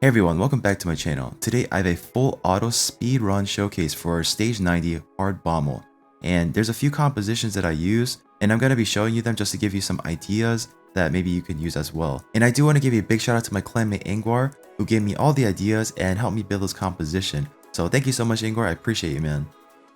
Hey everyone, welcome back to my channel. Today I have a full auto speed run showcase for stage 90 Hard Bommal. And there's a few compositions that I use, and I'm going to be showing you them just to give you some ideas that maybe you can use as well. And I do want to give you a big shout out to my clanmate Ingwar, who gave me all the ideas and helped me build this composition. So thank you so much Ingwar, I appreciate you, man.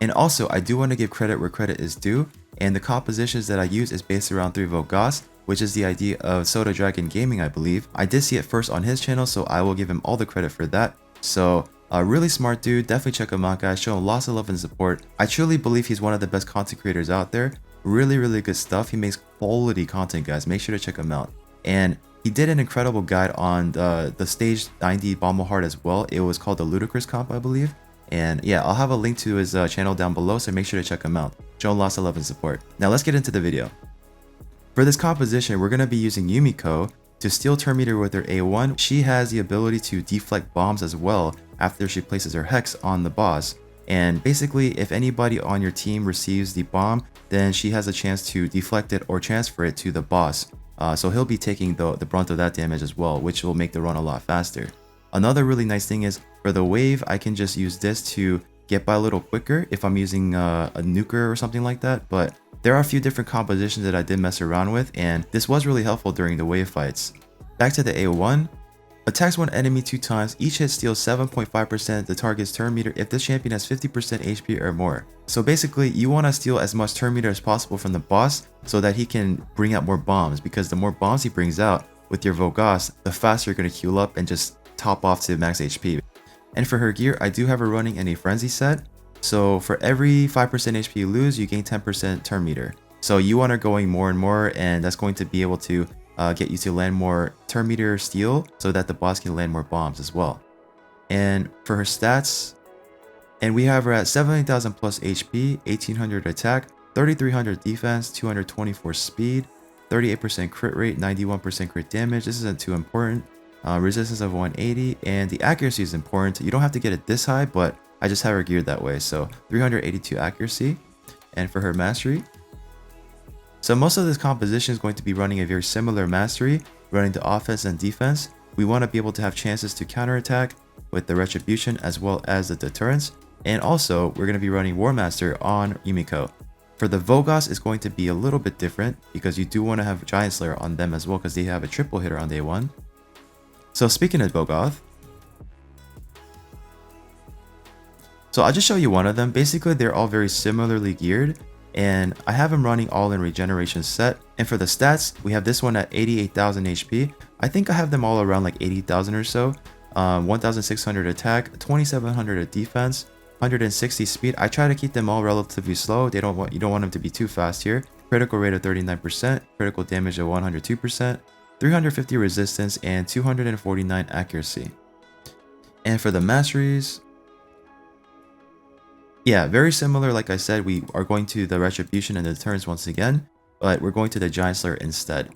And also, I do want to give credit where credit is due, and the compositions that I use is based around 3 Vogas, which is the idea of Soda Dragon Gaming, I believe. I did see it first on his channel, so I will give him all the credit for that. So, a really smart dude, definitely check him out guys, show him lots of love and support. I truly believe he's one of the best content creators out there. Really good stuff. He makes quality content guys, make sure to check him out. And he did an incredible guide on the stage 90 Bommal Hard as well. It was called the Ludicrous Comp, I believe. And yeah, I'll have a link to his channel down below, so make sure to check him out. Show him lots of love and support. Now let's get into the video. For this composition, we're going to be using Yumiko to steal turn meter with her A1. She has the ability to deflect bombs as well after she places her Hex on the boss. And basically, if anybody on your team receives the bomb, then she has a chance to deflect it or transfer it to the boss. So he'll be taking the brunt of that damage as well, which will make the run a lot faster. Another really nice thing is, for the wave, I can just use this to get by a little quicker if I'm using a nuker or something like that. But there are a few different compositions that I did mess around with, and this was really helpful during the wave fights. Back to the A1. Attacks one enemy 2 times. Each hit steals 7.5% the target's turn meter if this champion has 50% HP or more. So basically, you want to steal as much turn meter as possible from the boss so that he can bring out more bombs, because the more bombs he brings out with your Vogas, the faster you're going to queue up and just top off to max HP. And for her gear, I do have her running in a frenzy set. So for every 5% HP you lose, you gain 10% turn meter. So you want her going more and more, and that's going to be able to get you to land more turn meter steal so that the boss can land more bombs as well. And for her stats, and we have her at 70,000 plus HP, 1800 attack, 3300 defense, 224 speed, 38% crit rate, 91% crit damage. This isn't too important. Resistance of 180, and the accuracy is important. You don't have to get it this high, but I just have her geared that way. So 382 accuracy. And for her mastery, so most of this composition is going to be running a very similar mastery, running the offense and defense. We want to be able to have chances to counterattack with the retribution as well as the deterrence. And also, we're going to be running War Master on Yumiko. For the Vogas, it's going to be a little bit different because you do want to have Giant Slayer on them as well, because they have a triple hitter on day 1. So speaking of Vogoth, so I'll just show you one of them. Basically, they're all very similarly geared, and I have them running all in regeneration set. And for the stats, we have this one at 88,000 HP. I think I have them all around like 80,000 or so. 1,600 attack, 2,700 of defense, 160 speed. I try to keep them all relatively slow. You don't want them to be too fast here. Critical rate of 39%, critical damage of 102%, 350 resistance, and 249 accuracy. And for the masteries, yeah, very similar. Like I said, we are going to the retribution and the deterrence once again, but we're going to the Giant Slayer instead.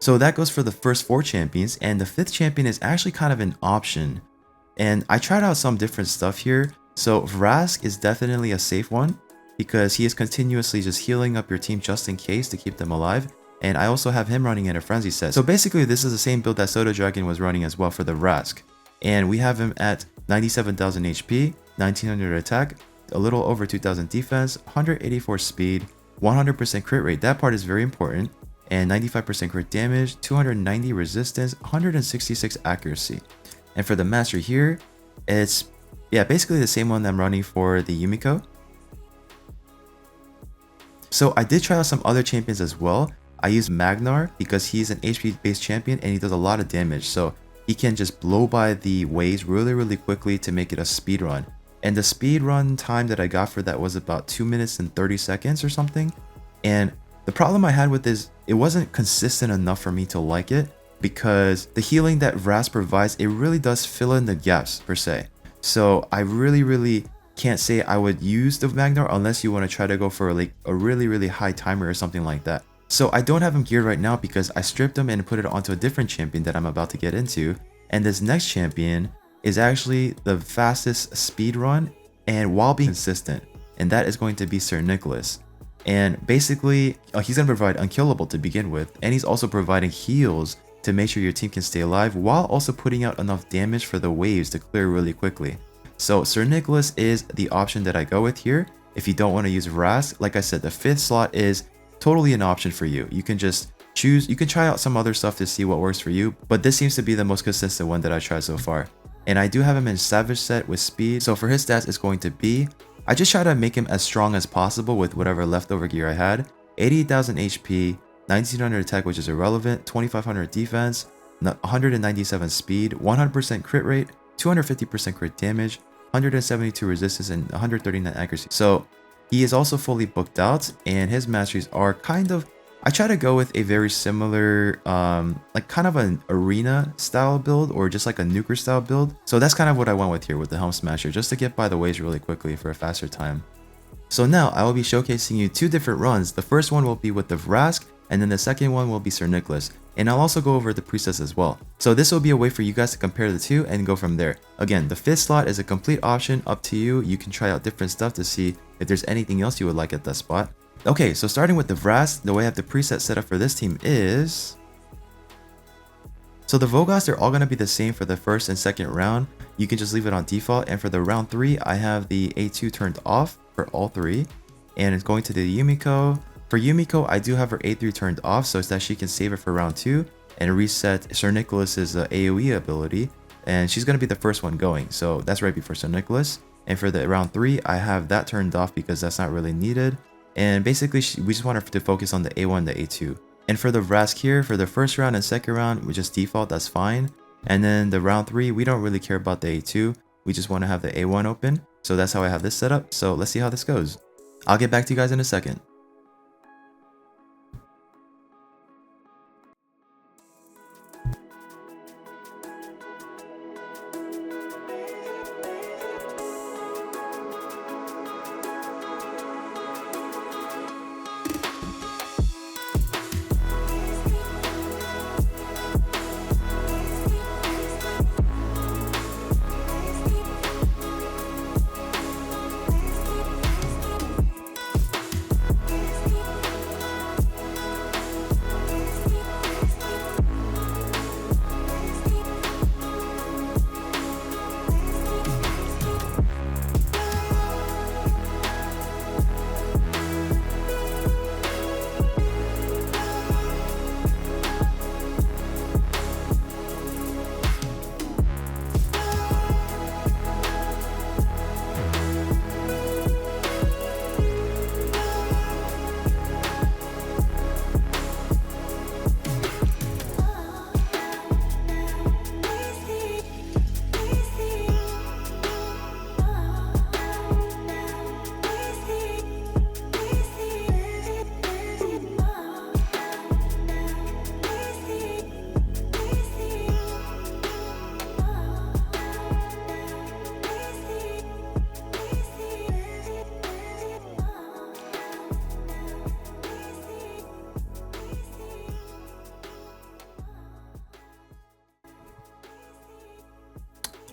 So that goes for the first 4 champions, and the 5th champion is actually kind of an option. And I tried out some different stuff here. So WRECKS is definitely a safe one because he is continuously just healing up your team just in case to keep them alive. And I also have him running in a frenzy set. So basically, this is the same build that Soda Dragon was running as well for the WRECKS. And we have him at 97,000 HP, 1900 attack, a little over 2000 defense, 184 speed, 100% crit rate. That part is very important. And 95% crit damage, 290 resistance, 166 accuracy. And for the master here, it's basically the same one that I'm running for the Yumiko. So I did try out some other champions as well. I use Magnar because he's an HP based champion and he does a lot of damage. So he can just blow by the waves really quickly to make it a speed run. And the speed run time that I got for that was about 2 minutes and 30 seconds or something. And the problem I had with this, it wasn't consistent enough for me to like it, because the healing that WRECKS provides, it really does fill in the gaps per se. So I really can't say I would use the Magnar unless you want to try to go for like a really high timer or something like that. So I don't have him geared right now because I stripped him and put it onto a different champion that I'm about to get into. And this next champion is actually the fastest speed run and while being consistent. And that is going to be Sir Nicholas. And basically, he's going to provide unkillable to begin with. And he's also providing heals to make sure your team can stay alive while also putting out enough damage for the waves to clear really quickly. So Sir Nicholas is the option that I go with here. If you don't want to use WRECKS, like I said, the 5th slot is totally an option for you. You can just choose, you can try out some other stuff to see what works for you, but this seems to be the most consistent one that I tried so far. And I do have him in Savage set with speed, so for his stats it's going to be, I just try to make him as strong as possible with whatever leftover gear I had. 88,000 HP, 1900 attack, which is irrelevant, 2500 defense, 197 speed, 100% crit rate, 250% crit damage, 172 resistance, and 139 accuracy. So he is also fully booked out, and his masteries are kind of, I try to go with a very similar, like kind of an arena style build or just like a nuker style build. So that's kind of what I went with here with the Helm Smasher, just to get by the waves really quickly for a faster time. So now I will be showcasing you 2 different runs. The first one will be with the WRECKS, and then the second one will be Sir Nicholas. And I'll also go over the presets as well. So this will be a way for you guys to compare the two and go from there. Again, the 5th slot is a complete option, up to you. You can try out different stuff to see if there's anything else you would like at that spot. Okay, so starting with the WRECKS, the way I have the preset set up for this team is... So the Vogoths, they're all going to be the same for the first and second round. You can just leave it on default. And for the round 3, I have the A2 turned off for all 3. And it's going to the Yumiko. For Yumiko, I do have her A3 turned off so that she can save it for round 2 and reset Sir Nicholas's AoE ability. And she's going to be the first one going. So that's right before Sir Nicholas. And for the round 3, I have that turned off because that's not really needed. And basically, we just want her to focus on the A1 and the A2. And for the WRECKS here, for the first round and second round, we just default, that's fine. And then the round 3, we don't really care about the A2. We just want to have the A1 open. So that's how I have this set up. So let's see how this goes. I'll get back to you guys in a second.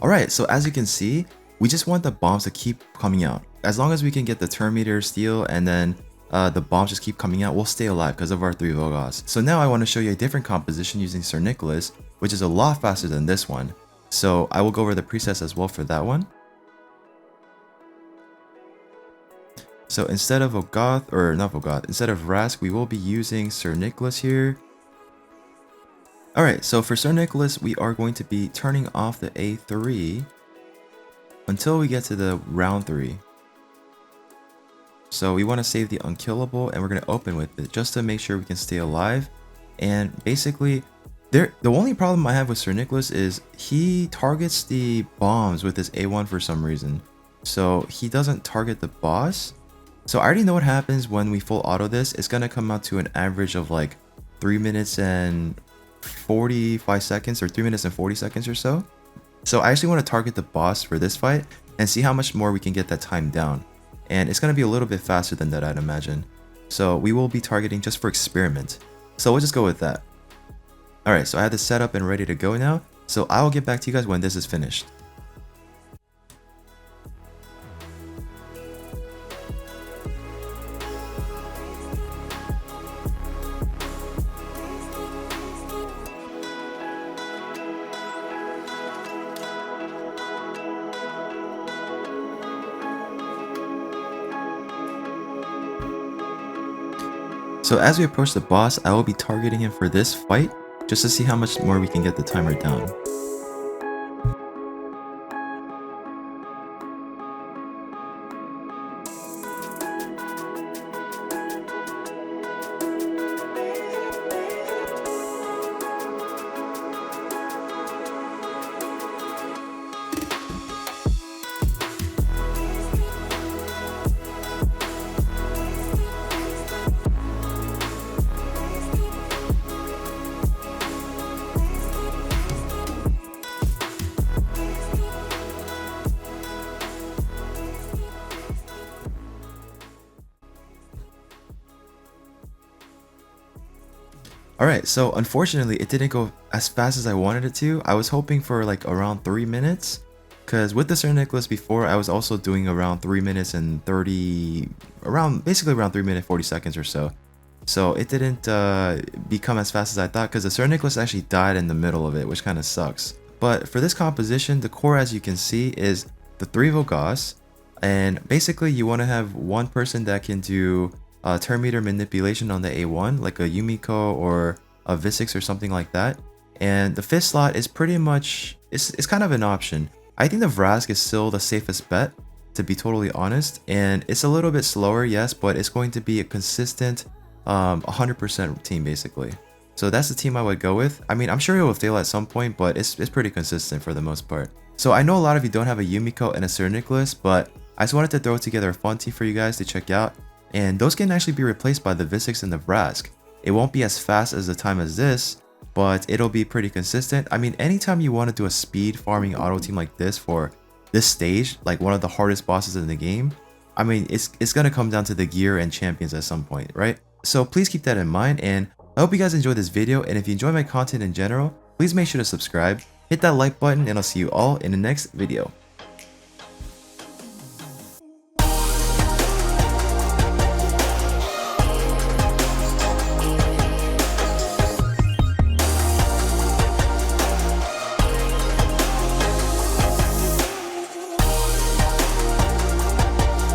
Alright, so as you can see, we just want the bombs to keep coming out. As long as we can get the turn meter steal and then the bombs just keep coming out, we'll stay alive because of our 3 Vogoths. So now I want to show you a different composition using Sir Nicholas, which is a lot faster than this one. So I will go over the presets as well for that one. So instead of Vogoth, or not Vogoth, instead of WRECKS, we will be using Sir Nicholas here. Alright, so for Sir Nicholas, we are going to be turning off the A3 until we get to the round 3. So we want to save the unkillable and we're going to open with it just to make sure we can stay alive. And basically, the only problem I have with Sir Nicholas is he targets the bombs with his A1 for some reason. So he doesn't target the boss. So I already know what happens when we full auto this. It's going to come out to an average of like 3 minutes and 45 seconds or 3 minutes and 40 seconds or so. So I actually want to target the boss for this fight and see how much more we can get that time down. And it's going to be a little bit faster than that, I'd imagine. So we will be targeting just for experiment. So we'll just go with that. Alright, so I have this set up and ready to go now. So I will get back to you guys when this is finished. So as we approach the boss, I will be targeting him for this fight, just to see how much more we can get the timer down. Alright, so unfortunately it didn't go as fast as I wanted it to. I was hoping for like around 3 minutes, because with the Sir Nicholas before, I was also doing around 3 minutes and 30, basically around 3 minutes 40 seconds or so. So it didn't become as fast as I thought, because the Sir Nicholas actually died in the middle of it, which kind of sucks. But for this composition, the core, as you can see, is the 3 Vogas, and basically you want to have one person that can do turn meter manipulation on the A1, like a Yumiko or a Visix or something like that. And the 5th slot is pretty much, it's kind of an option. I think the WRECKS is still the safest bet, to be totally honest, and it's a little bit slower, yes, but it's going to be a consistent 100% team basically. So that's the team I would go with. I mean, I'm sure it will fail at some point, but it's pretty consistent for the most part. So I know a lot of you don't have a Yumiko and a Sir Nicholas, but I just wanted to throw together a fun team for you guys to check out. And those can actually be replaced by the Visix and the WRECKS. It won't be as fast as the time as this, but it'll be pretty consistent. I mean, anytime you want to do a speed farming auto team like this for this stage, like one of the hardest bosses in the game, I mean, it's gonna come down to the gear and champions at some point, right? So please keep that in mind, and I hope you guys enjoyed this video, and if you enjoy my content in general, please make sure to subscribe, hit that like button, and I'll see you all in the next video.